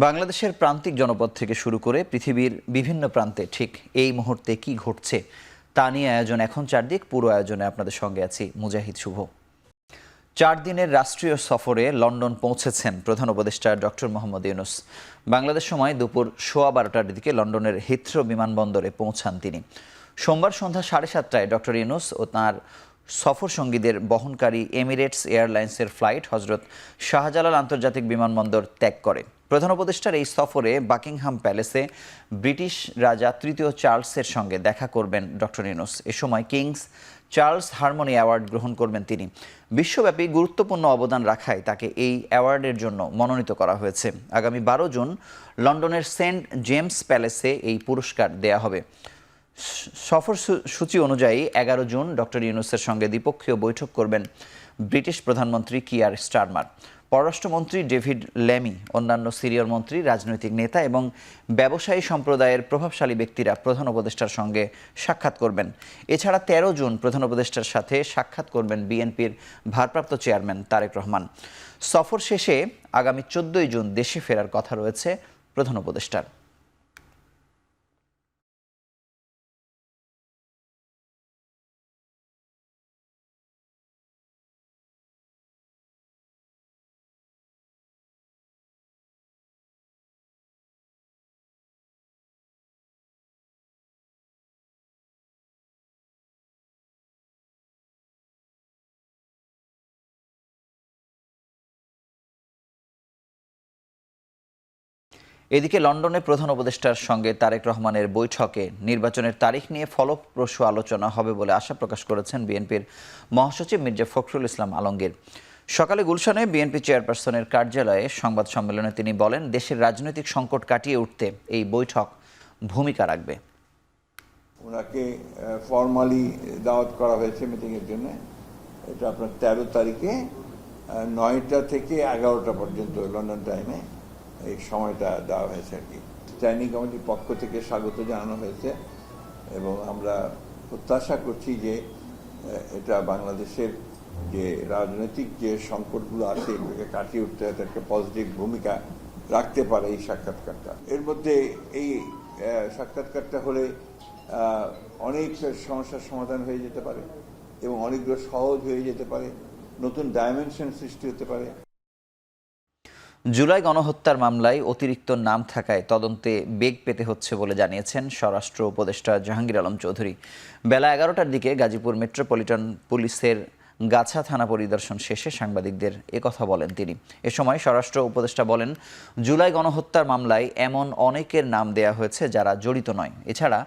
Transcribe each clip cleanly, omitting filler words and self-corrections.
বাংলাদেশের প্রান্তিক জনপদ থেকে শুরু করে পৃথিবীর বিভিন্ন প্রান্তে ঠিক এই মুহূর্তে কি ঘটছে তা নিয়ে আয়োজন এখন চারদিক। পুরো আয়োজনে আপনাদের সঙ্গে আছি মুজাহিদ শুভ। 4 দিনের রাষ্ট্রীয় সফরে লন্ডন পৌঁছেছেন প্রধান উপদেষ্টা ডক্টর মোহাম্মদ ইউনূস। বাংলাদেশ সময় দুপুর 12:15টার দিকে লন্ডনের হিথ্রো বিমানবন্দরে পৌঁছান তিনি। সোমবার সন্ধ্যা 7:30টায় ডক্টর ইউনূস ও তাঁর সফর সঙ্গীদের বহনকারী এমিরেটস এয়ারলাইন্সের ফ্লাইট হজরত শাহজালাল আন্তর্জাতিক বিমানবন্দর ত্যাগ করে। প্রধান উপদেষ্টার এই সফরে বাকিংহাম প্যালেসে ব্রিটিশ রাজা তৃতীয় চার্লসের সঙ্গে দেখা করবেন ডক্টর ইউনূস। এ সময় কিংস চার্লস হারমোনি অ্যাওয়ার্ড গ্রহণ করবেন তিনি। বিশ্বব্যাপী গুরুত্বপূর্ণ অবদান রাখায় তাকে এই অ্যাওয়ার্ডের জন্য মনোনীত করা হয়েছে। আগামী 12 জুন লন্ডনের সেন্ট জেমস প্যালেসে এই পুরস্কার দেয়া হবে। সফর সূচি অনুযায়ী 11 জুন ডক্টর ইউনূসের সঙ্গে দ্বিপক্ষীয় বৈঠক করবেন ব্রিটিশ প্রধানমন্ত্রী কিয়ার স্টারমার। পররাষ্ট্রমন্ত্রী ডেভিড ল্যামি, অন্যান্য সিনিয়র মন্ত্রী, রাজনৈতিক নেতা এবং ব্যবসায়ী সম্প্রদায়ের প্রভাবশালী ব্যক্তিরা প্রধান উপদেষ্টার সঙ্গে সাক্ষাৎ করবেন। এছাড়া 13 জুন প্রধান উপদেষ্টার সাথে সাক্ষাৎ করবেন বিএনপির ভারপ্রাপ্ত চেয়ারম্যান তারেক রহমান। সফর শেষে আগামী 14 জুন দেশে ফেরার কথা রয়েছে প্রধান উপদেষ্টার। এদিকে লন্ডনে প্রধান উপদেষ্টার সঙ্গে তারেক রহমানের বৈঠকে নির্বাচনের তারিখ নিয়ে ফলপ্রসূ আলোচনা হবে বলে আশা প্রকাশ করেছেন বিএনপির মহাসচিব মির্জা ফখরুল ইসলাম আলমগীর। সকালে গুলশানে বিএনপি চেয়ারপারসনের কার্যালয়ে সংবাদ সম্মেলনে তিনি বলেন, দেশের রাজনৈতিক সংকট কাটিয়ে উঠতে এই বৈঠক ভূমিকা রাখবে। ওনাকে ফর্মালি দাওয়াত করা হয়েছে মিটিংয়ের জন্য। এটা আপনার 13 তারিখে 9টা থেকে 11টা পর্যন্ত লন্ডন টাইমে এই সময়টা দেওয়া হয়েছে আর কি। স্ট্যান্ডিং কমিটির পক্ষ থেকে স্বাগত জানানো হয়েছে এবং আমরা প্রত্যাশা করছি যে এটা বাংলাদেশের যে রাজনৈতিক যে সংকটগুলো আছে এগুলোকে কাটিয়ে উঠতে একটা পজিটিভ ভূমিকা রাখতে পারে এই সাক্ষাৎকারটা। এর মধ্যে এই সাক্ষাৎকারটা হলে অনেক সমস্যার সমাধান হয়ে যেতে পারে এবং অনেকগুলো সহজ হয়ে যেতে পারে, নতুন ডাইমেনশন সৃষ্টি হতে পারে। জুলাই গণহত্যার মামলায় অতিরিক্ত নাম থাকায় তদন্তে বেগ পেতে হচ্ছে বলে জানিয়েছেন স্বরাষ্ট্র উপদেষ্টা জাহাঙ্গীর আলম চৌধুরী। বেলা 11টার দিকে গাজীপুর মেট্রোপলিটন পুলিশের গাছা থানা পরিদর্শন শেষে সাংবাদিকদের একথা বলেন তিনি। এ সময় স্বরাষ্ট্র উপদেষ্টা বলেন, জুলাই গণহত্যার মামলায় এমন অনেকের নাম দেয়া হয়েছে যারা জড়িত নয়। এছাড়া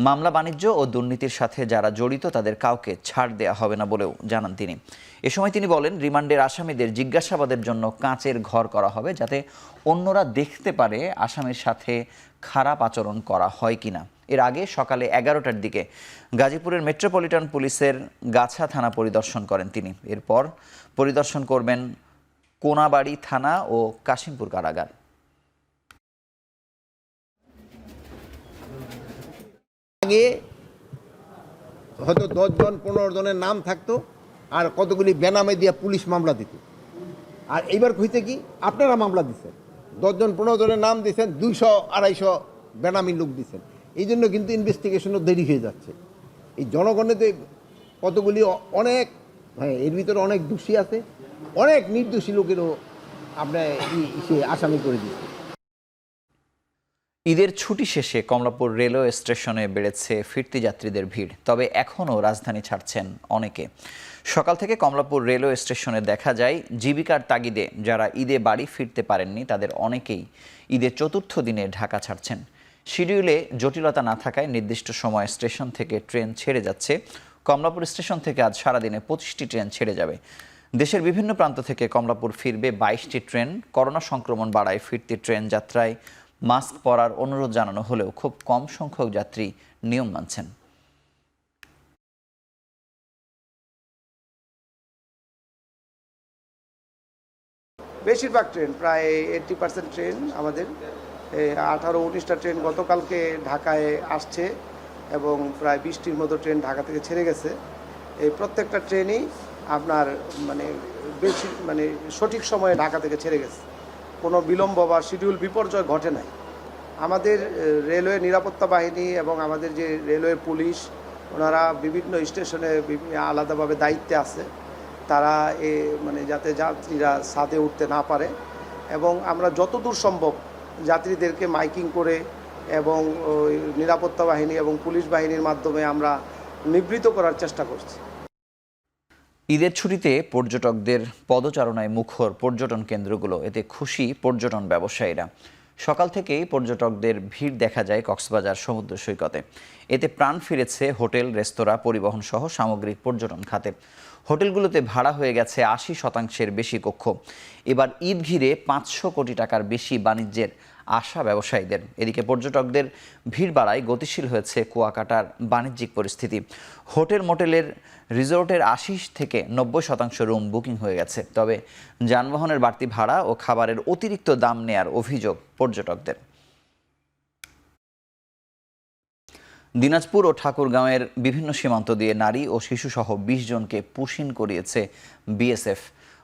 মামলা বাণিজ্য ও দুর্নীতির সাথে যারা জড়িত তাদের কাউকে ছাড় দেয়া হবে না বলেও জানান তিনি। এ সময় তিনি বলেন, রিমান্ডের আসামিদের জিজ্ঞাসাবাদের জন্য কাঁচের ঘর করা হবে, যাতে অন্যরা দেখতে পারে আসামির সাথে খারাপ আচরণ করা হয় কিনা। এর আগে সকালে 11টার দিকে গাজীপুরের মেট্রোপলিটন পুলিশের গাছা থানা পরিদর্শন করেন তিনি। এরপর পরিদর্শন করবেন কোনাবাড়ি থানা ও কাশিমপুর কারাগার। আগে হয়তো 10 জন 15 জনের নাম থাকতো আর কতগুলি বেনামে দিয়ে পুলিশ মামলা দিত। আর এইবার হইতে কি আপনারা মামলা দিচ্ছেন, 10 জন 15 জনের নাম দিচ্ছেন, 200-250 বেনামি লোক দিচ্ছেন। এই জন্য কিন্তু ইনভেস্টিগেশনও দেরি হয়ে যাচ্ছে। এই জনগণের কতগুলি অনেক, হ্যাঁ, এর ভিতরে অনেক দোষী আছে, অনেক নির্দোষী লোকেরও আপনার আসামি করে দিচ্ছে। ঈদের ছুটি শেষে কমলাপুর রেলওয়ে স্টেশনে বেড়েছে ফিরতি যাত্রীদের ভিড়, তবে এখনও রাজধানী ছাড়ছেন অনেকে। সকাল থেকে কমলাপুর রেলওয়ে স্টেশনে দেখা যায় জীবিকার তাগিদে যারা ঈদে বাড়ি ফিরতে পারেননি তাদের অনেকেই ঈদের চতুর্থ দিনে ঢাকা ছাড়ছেন। শিডিউলে জটিলতা না থাকায় নির্দিষ্ট সময়ে স্টেশন থেকে ট্রেন ছেড়ে যাচ্ছে। কমলাপুর স্টেশন থেকে আজ সারাদিনে 25টি ট্রেন ছেড়ে যাবে। দেশের বিভিন্ন প্রান্ত থেকে কমলাপুর ফিরবে 22টি ট্রেন। করোনা সংক্রমণ বাড়ায় ফিরতি ট্রেন যাত্রায় মাস্ক পরার অনুরোধ জানানো হলেও খুব কম সংখ্যক যাত্রী নিয়ম মানছেন। বেশিরভাগ ট্রেন, প্রায় 80% ট্রেন আমাদের 18-19টা ট্রেন গতকালকে ঢাকায় আসছে এবং প্রায় 20টির মতো ট্রেন ঢাকা থেকে ছেড়ে গেছে। এই প্রত্যেকটা ট্রেনই আপনার বেশি সঠিক সময়ে ঢাকা থেকে ছেড়ে গেছে, কোনো বিলম্ব বা শিডিউল বিপর্যয় ঘটে নাই। আমাদের রেলওয়ে নিরাপত্তা বাহিনী এবং আমাদের যে রেলওয়ে পুলিশ, ওনারা বিভিন্ন স্টেশনে আলাদাভাবে দায়িত্বে আছে, তারা যাতে যাত্রীরা ছাদে উঠতে না পারে, এবং আমরা যতদূর সম্ভব যাত্রীদেরকে মাইকিং করে এবং নিরাপত্তা বাহিনী এবং পুলিশ বাহিনীর মাধ্যমে আমরা নিবৃত করার চেষ্টা করছি। ঈদের ছুটিতে পর্যটকদের পদচারণায় মুখর পর্যটন কেন্দ্রগুলো, এতে খুশি পর্যটন ব্যবসায়ীরা। সকাল থেকেই পর্যটকদের ভিড় দেখা যায় কক্সবাজার সমুদ্র সৈকতে। এতে প্রাণ ফিরেছে হোটেল, রেস্তোরাঁ, পরিবহন সহ সামগ্রিক পর্যটন খাতে। হোটেলগুলোতে ভাড়া হয়ে গেছে 80% বেশি কক্ষ। এবার ঈদ ঘিরে 500 কোটি টাকার বেশি বাণিজ্যের আশা ব্যবসায়ীদের। এদিকে পর্যটকদের ভিড় বাড়ায় গতিশীল হয়েছে কুয়াকাটার বাণিজ্যিক পরিস্থিতি। হোটেল, মোটেলের, রিসোর্টের 80 থেকে 90% রুম বুকিং হয়ে গেছে। তবে যানবাহনের বাড়তি ভাড়া ও খাবারের অতিরিক্ত দাম নেয়ার অভিযোগ পর্যটকদের। দিনাজপুর ও ঠাকুরগাঁওয়ের বিভিন্ন সীমান্ত দিয়ে নারী ও শিশুসহ 20 জনকে পুশিন করিয়েছে বিএসএফ।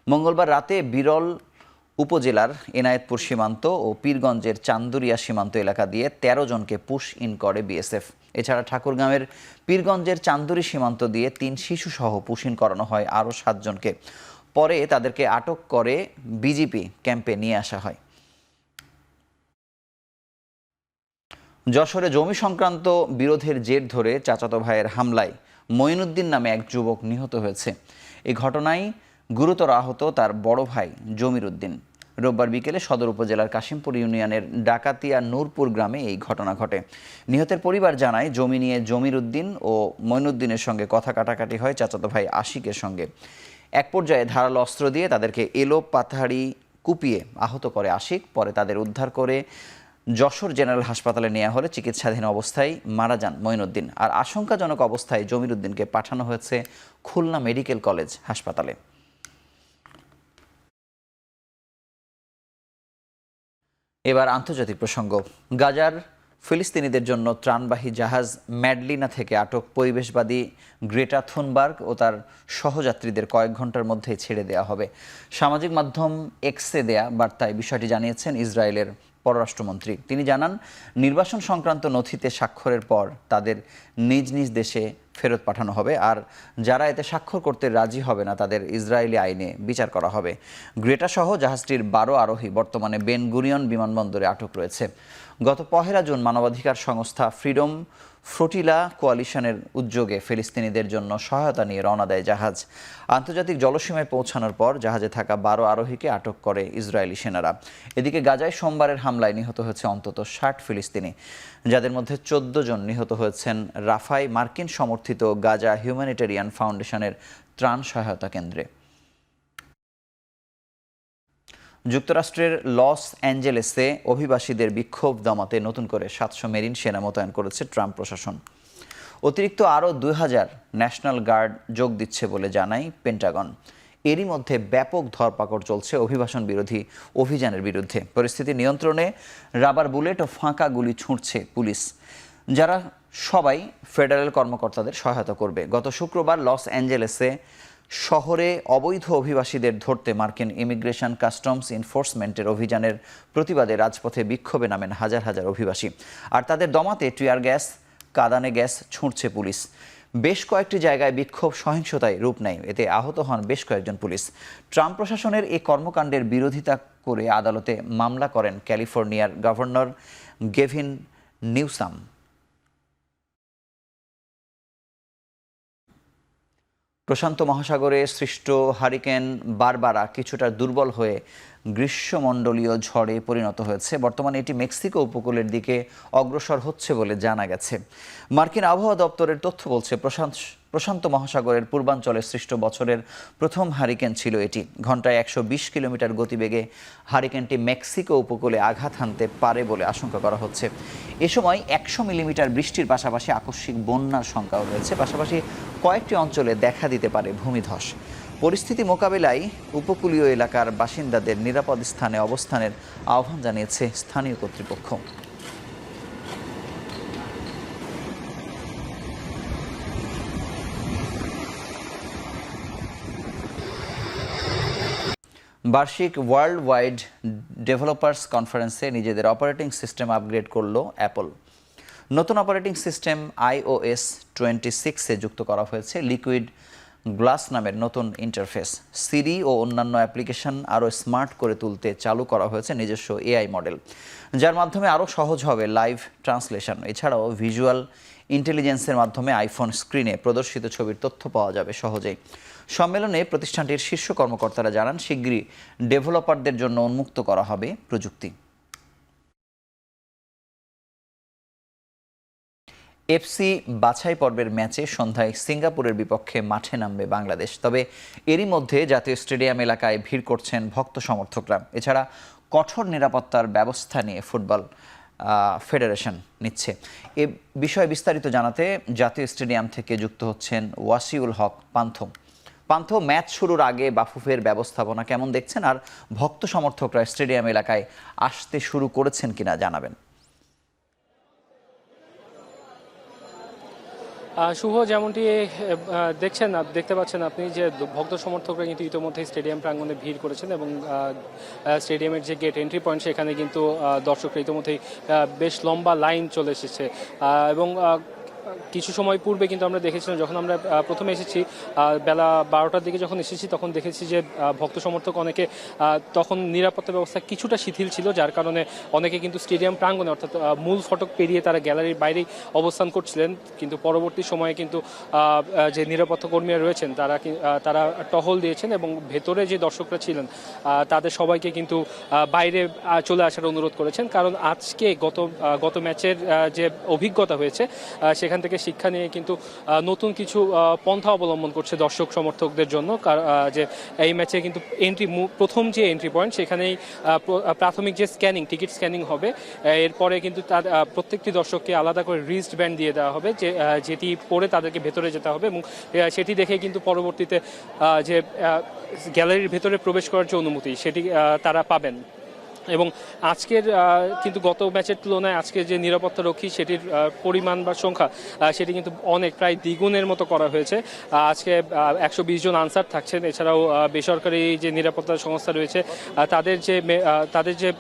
মঙ্গলবার রাতে বিরল উপজেলার এনায়েতপুর সীমান্ত ও পীরগঞ্জের চান্দুরিয়া সীমান্ত এলাকা দিয়ে 13 জনকে পুশ ইন করে বিএসএফ। এছাড়া ঠাকুরগাঁওয়ের পীরগঞ্জের চান্দুরি সীমান্ত দিয়ে 3 শিশুসহ পুশ ইন করানো হয় আরও 7 জনকে। পরে তাদেরকে আটক করে বিজিপি ক্যাম্পে নিয়ে আসা হয়। যশোরে জমি সংক্রান্ত বিরোধের জের ধরে চাচাতো ভাইয়ের হামলায় মঈনুদ্দিন নামে এক যুবক নিহত হয়েছে। এই ঘটনায় গুরুতর আহত তার বড় ভাই জমির উদ্দিন। রোববার বিকেলে সদর উপজেলার কাশিমপুর ইউনিয়নের ডাকাতিয়া নূরপুর গ্রামে এই ঘটনা ঘটে। নিহতের পরিবার জানায়, জমি নিয়ে জমির উদ্দিন ও মঈনুদ্দিনের সঙ্গে কথা কাটাকাটি হয় চাচাতো ভাই আশিকের সঙ্গে। এক পর্যায়ে ধারালো অস্ত্র দিয়ে তাদেরকে এলো পাথাড়ি কুপিয়ে আহত করে আশিক। পরে তাদের উদ্ধার করে যশোর জেনারেল হাসপাতালে নেওয়া হলে চিকিৎসাধীন অবস্থায় মারা যান মঈনুদ্দিন। আর আশঙ্কাজনক অবস্থায় জমির উদ্দিনকে পাঠানো হয়েছে খুলনা মেডিকেল কলেজ হাসপাতালে। এবার আন্তর্জাতিক প্রসঙ্গ। গাজার ফিলিস্তিনিদের জন্য ত্রাণবাহী জাহাজ ম্যাডলিনা থেকে আটক পরিবেশবাদী গ্রেটা থুনবার্গ ও তার সহযাত্রীদের কয়েক ঘন্টার মধ্যেই ছেড়ে দেওয়া হবে। সামাজিক মাধ্যম এক্সে দেয়া বার্তায় বিষয়টি জানিয়েছেন ইসরায়েলের পররাষ্ট্রমন্ত্রী। তিনি জানান, নির্বাসন সংক্রান্ত নথিতে স্বাক্ষরের পর তাদের নিজ নিজ দেশে ফেরত পাঠানো হবে, আর যারা এতে স্বাক্ষর করতে রাজি হবে না তাদের ইসরায়েলি আইনে বিচার করা হবে। গ্রেটা সহ জাহাজটির 12 আরোহী বর্তমানে বেন গুরিয়ন বিমানবন্দরে আটক রয়েছে। গত 1 জুন মানবাধিকার সংস্থা ফ্রিডম ফ্লোটিলা কোয়ালিশনের উদ্যোগে ফিলিস্তিনিদের জন্য সহায়তা নিয়ে রওনা দেয় জাহাজ। আন্তর্জাতিক জলসীমায় পৌঁছানোর পর জাহাজে থাকা 12 আরোহীকে আটক করে ইসরায়েলি সেনারা। এদিকে গাজায় সোমবারের হামলায় নিহত হয়েছে অন্তত 60 ফিলিস্তিনি, যাদের মধ্যে 14 জন নিহত হয়েছেন রাফায় মার্কিন সমর্থিত গাজা হিউম্যানিটেরিয়ান ফাউন্ডেশনের ত্রাণ সহায়তা কেন্দ্রে। যুক্তরাষ্ট্রের লস অ্যাঞ্জেলেসে অভিবাসীদের বিক্ষোভ দমাতে নতুন করে 700 মেরিন সেনা মোতায়েন করেছে ট্রাম্প প্রশাসন। অতিরিক্ত আরও 2000 ন্যাশনাল গার্ড যোগ দিচ্ছে বলে জানায় পেন্টাগন। এরই মধ্যে ব্যাপক ধরপাকড় চলছে অভিবাসন বিরোধী অভিযানের বিরুদ্ধে। পরিস্থিতি নিয়ন্ত্রণে রাবার বুলেট ও ফাঁকা গুলি ছুঁড়ছে পুলিশ, যারা সবাই ফেডারেল কর্মকর্তাদের সহায়তা করবে। গত শুক্রবার লস অ্যাঞ্জেলেসে শহরে অবৈধ অভিবাসীদের ধরতে মার্কিন ইমিগ্রেশন কাস্টমস এনফোর্সমেন্টের অভিযানের প্রতিবাদে রাজপথে বিক্ষোভে নামেন হাজার হাজার অভিবাসী। আর তাদের দমাতে টিয়ার গ্যাস, কাঁদানে গ্যাস ছুঁড়ছে পুলিশ। বেশ কয়েকটি জায়গায় বিক্ষোভ সহিংসতায় রূপ নেয়, এতে আহত হন বেশ কয়েকজন পুলিশ। ট্রাম্প প্রশাসনের এই কর্মকাণ্ডের বিরোধিতা করে আদালতে মামলা করেন ক্যালিফোর্নিয়ার গভর্নর গেভিন নিউসাম। প্রশান্ত মহাসাগরে সৃষ্ট হারিকেন বারবারা কিছুটা দুর্বল হয়ে গ্রীষ্মমণ্ডলীয় ঝড়ে পরিণত হয়েছে। বর্তমানে এটি মেক্সিকো উপকূলের দিকে অগ্রসর হচ্ছে বলে জানা গেছে। মার্কিন আবহাওয়া দপ্তরের তথ্য বলছে, প্রশান্ত মহাসাগরের পূর্বাঞ্চলে সৃষ্ট বছরের প্রথম হারিকেন ছিল এটি। ঘন্টায় 120 কিলোমিটার গতিবেগে হারিকেনটি মেক্সিকো উপকূলে আঘাত হানতে পারে বলে আশঙ্কা করা হচ্ছে। এ সময় 100 মিলিমিটার বৃষ্টির পাশাপাশি আকস্মিক বন্যার শঙ্কাও রয়েছে। পাশাপাশি কয়েকটি অঞ্চলে দেখা দিতে পারে ভূমিধস। পরিস্থিতি মোকাবিলায় উপকূলীয় এলাকার বাসিন্দাদের নিরাপদ স্থানে অবস্থানের আহ্বান জানিয়েছে স্থানীয় কর্তৃপক্ষ। বার্ষিক ওয়ার্ল্ড ওয়াইড ডেভেলপার্স কনফারেন্সে নিজেদের অপারেটিং সিস্টেম আপগ্রেড করল অ্যাপল। নতুন অপারেটিং সিস্টেম iOS 26-এ যুক্ত করা হয়েছে লিকুইড গ্লাস নামের নতুন ইন্টারফেস। সিরি ও অন্যান্য অ্যাপ্লিকেশন আরও স্মার্ট করে তুলতে চালু করা হয়েছে নিজস্ব এআই মডেল, যার মাধ্যমে আরও সহজ হবে লাইভ ট্রান্সলেশন। এছাড়াও ভিজুয়াল ইন্টেলিজেন্সের মাধ্যমে আইফোন স্ক্রিনে প্রদর্শিত ছবির তথ্য পাওয়া যাবে সহজেই। সম্মেলনে প্রতিষ্ঠানটির শীর্ষ কর্মকর্তারা জানান, শিগগিরই ডেভেলপারদের জন্য উন্মুক্ত করা হবে প্রযুক্তি। এফসি বাছাই পর্বের ম্যাচে সন্ধ্যায় সিঙ্গাপুরের বিপক্ষে মাঠে নামবে বাংলাদেশ। তবে এরই মধ্যে জাতীয় স্টেডিয়াম এলাকায় ভিড় করছেন ভক্ত সমর্থকরা। এছাড়া কঠোর নিরাপত্তার ব্যবস্থা নিয়ে ফুটবল ফেডারেশন নিচ্ছে। এ বিষয়ে বিস্তারিত জানাতে জাতীয় স্টেডিয়াম থেকে যুক্ত হচ্ছেন ওয়াসিউল হক পান্থ। পান্থ, ম্যাচ শুরুর আগে বাফুফের ব্যবস্থাপনা কেমন দেখছেন, আর ভক্ত সমর্থকরা স্টেডিয়াম এলাকায় আসতে শুরু করেছেন কিনা জানাবেন। শুভ, যেমনটি দেখতে পাচ্ছেন আপনি যে ভক্ত সমর্থকরা কিন্তু ইতিমধ্যে স্টেডিয়াম প্রাঙ্গণে ভিড় করেছেন এবং স্টেডিয়ামের যে গেট এন্ট্রি পয়েন্ট সেখানে কিন্তু দর্শকরা ইতিমধ্যেই বেশ লম্বা লাইন চলে এসেছে এবং কিছু সময় পূর্বে কিন্তু আমরা দেখেছিলাম, যখন আমরা প্রথমে এসেছি বেলা 12টার দিকে যখন এসেছি তখন দেখেছি যে ভক্ত সমর্থক অনেকে তখন নিরাপত্তা ব্যবস্থা কিছুটা শিথিল ছিল, যার কারণে অনেকে কিন্তু স্টেডিয়াম প্রাঙ্গণে অর্থাৎ মূল ফটক পেরিয়ে তারা গ্যালারির বাইরেই অবস্থান করছিলেন। কিন্তু পরবর্তী সময়ে কিন্তু যে নিরাপত্তা কর্মীরা রয়েছেন তারা টহল দিয়েছেন এবং ভেতরে যে দর্শকরা ছিলেন তাদের সবাইকে কিন্তু বাইরে চলে আসার অনুরোধ করেছেন, কারণ আজকে গত ম্যাচের যে অভিজ্ঞতা হয়েছে সেখান থেকে শিক্ষা নিয়ে কিন্তু নতুন কিছু পন্থা অবলম্বন করছে দর্শক সমর্থকদের জন্য। যে এই ম্যাচে কিন্তু প্রথম যে এন্ট্রি পয়েন্ট সেখানেই প্রাথমিক যে টিকিট স্ক্যানিং হবে, এরপরে কিন্তু তার প্রত্যেকটি দর্শককে আলাদা করে রিস্ট ব্যান্ড দিয়ে দেওয়া হবে যেটি পরে তাদেরকে ভেতরে যেতে হবে এবং সেটি দেখে কিন্তু পরবর্তীতে যে গ্যালারির ভেতরে প্রবেশ করার যে অনুমতি সেটি তারা পাবেন। এবং আজকের কিন্তু গত ম্যাচের তুলনায় আজকে যে নিরাপত্তা রক্ষী সেটির পরিমাণ বা সংখ্যা সেটি কিন্তু প্রায় দ্বিগুণের মতো করা হয়েছে। আজকে 120 জন আনসার থাকছেন। এছাড়াও বেসরকারি যে নিরাপত্তা সংস্থা রয়েছে তাদের যে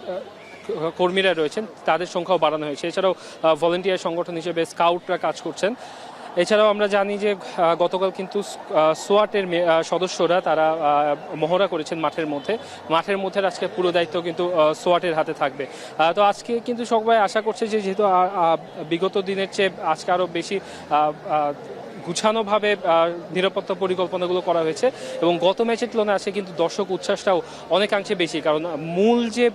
কর্মীরা রয়েছেন তাদের সংখ্যাও বাড়ানো হয়েছে। এছাড়াও ভলেন্টিয়ার সংগঠন হিসেবে স্কাউটরা কাজ করছেন। এছাড়াও আমরা জানি যে গতকাল কিন্তু সোয়াটের সদস্যরা তারা মহড়া করেছেন মাঠের মধ্যে আজকে পুরো দায়িত্ব কিন্তু সোয়াটের হাতে থাকবে। তো আজকে কিন্তু সবাই আশা করছে যে যেহেতু বিগত দিনের চেয়ে আজকে আরও বেশি গুছানোভাবে নিরাপত্তা পরিকল্পনাগুলো করা হয়েছে এবং গত ম্যাচের তুলনায় আছে কিন্তু দর্শক উচ্ছ্বাসটাও অনেকাংশে বেশি, কারণ মূল যে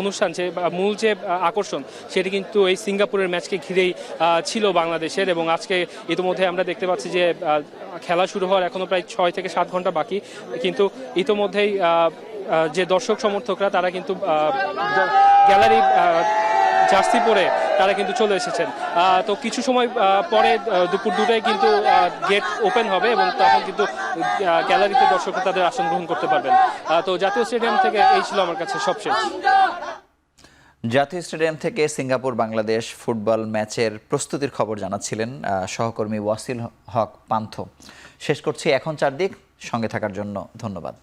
অনুষ্ঠান মূল যে আকর্ষণ সেটি কিন্তু এই সিঙ্গাপুরের ম্যাচকে ঘিরেই ছিল বাংলাদেশের। এবং আজকে ইতিমধ্যে আমরা দেখতে পাচ্ছি যে খেলা শুরু হওয়ার এখনও প্রায় 6 থেকে 7 ঘন্টা বাকি, কিন্তু ইতিমধ্যেই যে দর্শক সমর্থকরা তারা কিন্তু গ্যালারি জার্সি পরে তারা কিন্তু চলে এসেছেন। তো কিছু সময় পরে দুপুর 2টায় কিন্তু গেট ওপেন হবে এবং তখন কিন্তু গ্যালারিতে দর্শকরা তাদের আসন গ্রহণ করতে পারবেন। তো জাতীয় স্টেডিয়াম থেকে এই ছিল আমার কাছে সবশেষ। জাতীয় স্টেডিয়াম থেকে সিঙ্গাপুর বাংলাদেশ ফুটবল ম্যাচের প্রস্তুতির খবর জানাচ্ছিলেন সহকর্মী ওয়াসিল হক পান্থ। শেষ করছি এখন চারদিক। সঙ্গে থাকার জন্য ধন্যবাদ।